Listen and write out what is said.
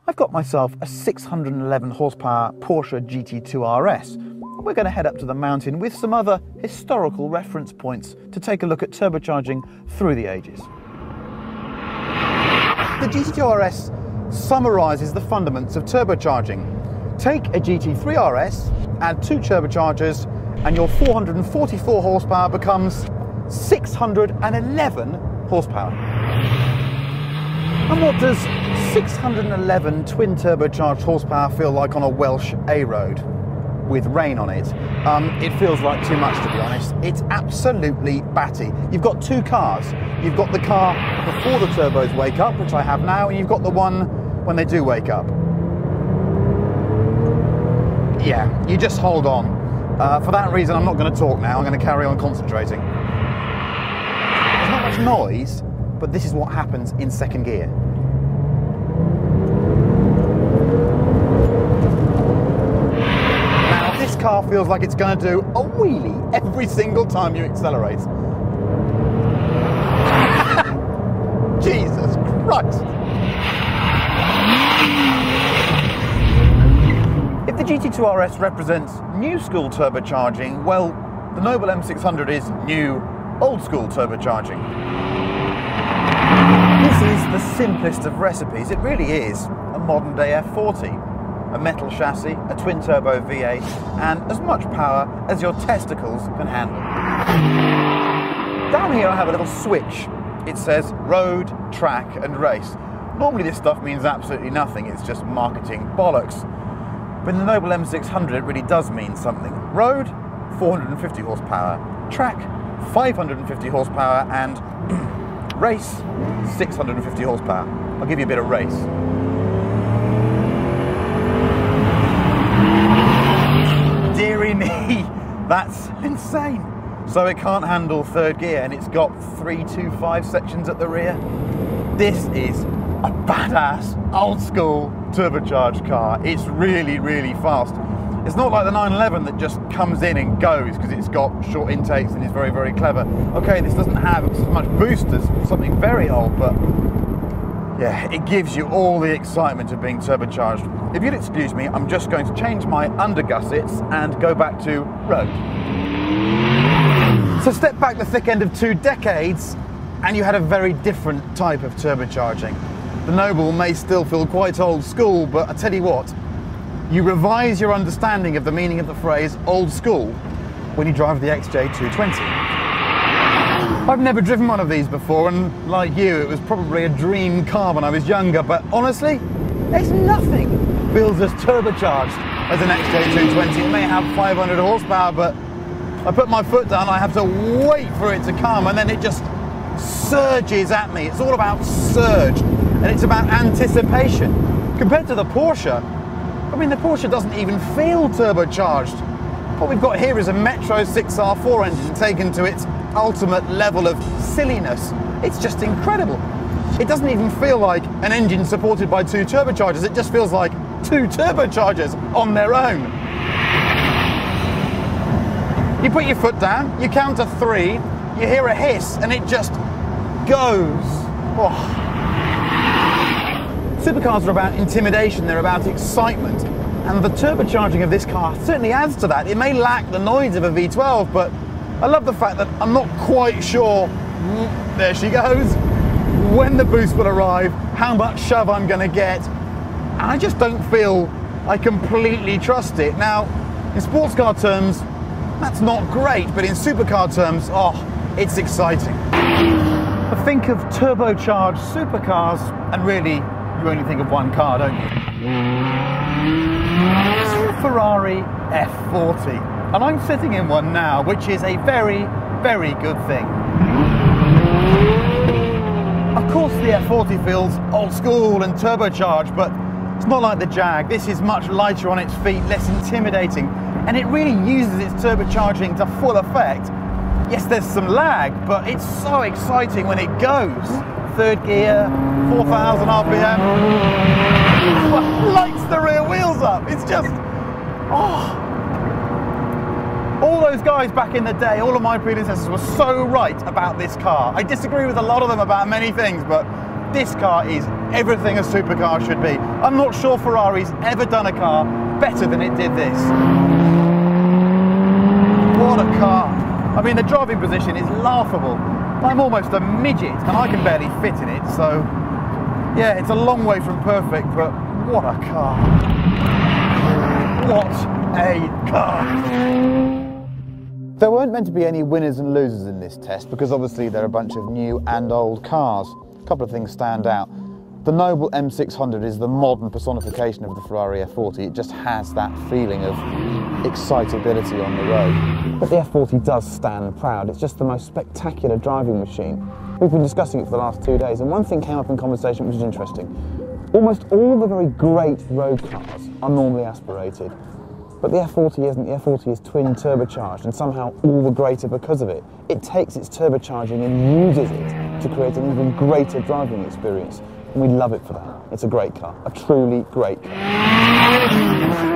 I've got myself a 611 horsepower Porsche GT2 RS. We're going to head up to the mountain with some other historical reference points to take a look at turbocharging through the ages. The GT2 RS summarises the fundamentals of turbocharging. Take a GT3 RS, add 2 turbochargers, and your 444 horsepower becomes 611 horsepower. And what does 611 twin turbocharged horsepower feel like on a Welsh A road with rain on it? It feels like too much, to be honest. It's absolutely batty. You've got 2 cars. You've got the car before the turbos wake up, which I have now, and you've got the one when they do wake up. Yeah, you just hold on. For that reason, I'm not going to talk now. I'm going to carry on concentrating. There's not much noise, but this is what happens in second gear. Now, this car feels like it's going to do a wheelie every single time you accelerate. Jesus Christ! If the GT2 RS represents new school turbocharging, well, the noble M600 is new old school turbocharging. This is the simplest of recipes. It really is a modern day F40. A metal chassis, a twin turbo V8, and as much power as your testicles can handle. Down here I have a little switch. It says road, track and race. Normally this stuff means absolutely nothing, it's just marketing bollocks. But in the noble M600 it really does mean something. Road, 450 horsepower. Track, 550 horsepower. And race, 650 horsepower. I'll give you a bit of race. Dearie me, that's insane. So it can't handle third gear and it's got 325 sections at the rear. This is a badass, old school turbocharged car. It's really, really fast. It's not like the 911 that just comes in and goes because it's got short intakes and is very, very clever. Okay, this doesn't have as much boost as something very old, but yeah, it gives you all the excitement of being turbocharged. If you'll excuse me, I'm just going to change my undergussets and go back to road. So step back the thick end of 2 decades and you had a very different type of turbocharging. The Noble may still feel quite old school, but I tell you what, you revise your understanding of the meaning of the phrase old school when you drive the XJ220. I've never driven one of these before, and like you, it was probably a dream car when I was younger, but honestly, there's nothing feels as turbocharged as an XJ220. It may have 500 horsepower, but I put my foot down, I have to wait for it to come, and then it just surges at me. It's all about surge, and it's about anticipation. Compared to the Porsche, I mean, the Porsche doesn't even feel turbocharged. What we've got here is a Metro 6R4 engine taken to its ultimate level of silliness. It's just incredible. It doesn't even feel like an engine supported by 2 turbochargers. It just feels like 2 turbochargers on their own. You put your foot down, you count to 3, you hear a hiss, and it just goes. Oh. Supercars are about intimidation, they're about excitement. And the turbocharging of this car certainly adds to that. It may lack the noise of a V12, but I love the fact that I'm not quite sure, there she goes, when the boost will arrive, how much shove I'm going to get. And I just don't feel I completely trust it. Now, in sports car terms, that's not great, but in supercar terms, oh, it's exciting. I think of turbocharged supercars, and really, you only think of one car, don't you? It's a Ferrari F40, and I'm sitting in one now, which is a very, very good thing. Of course the F40 feels old school and turbocharged, but it's not like the Jag. This is much lighter on its feet, less intimidating, and it really uses its turbocharging to full effect. Yes, there's some lag, but it's so exciting when it goes. Third gear, 4,000 RPM, lights the rear wheels up. It's just, oh. All those guys back in the day, all of my predecessors were so right about this car. I disagree with a lot of them about many things, but This car is everything a supercar should be. I'm not sure Ferrari's ever done a car better than it did this. What a car. I mean, the driving position is laughable. I'm almost a midget and I can barely fit in it, so yeah, it's a long way from perfect, but what a car. What a car. There weren't meant to be any winners and losers in this test because obviously there are a bunch of new and old cars. A couple of things stand out. The noble M600 is the modern personification of the Ferrari F40. It just has that feeling of excitability on the road. But the F40 does stand proud. It's just the most spectacular driving machine. We've been discussing it for the last 2 days, and one thing came up in conversation which is interesting. Almost all the very great road cars are normally aspirated. But the F40 isn't. The F40 is twin turbocharged and somehow all the greater because of it. It takes its turbocharging and uses it to create an even greater driving experience. And we love it for that. It's a great car, a truly great car.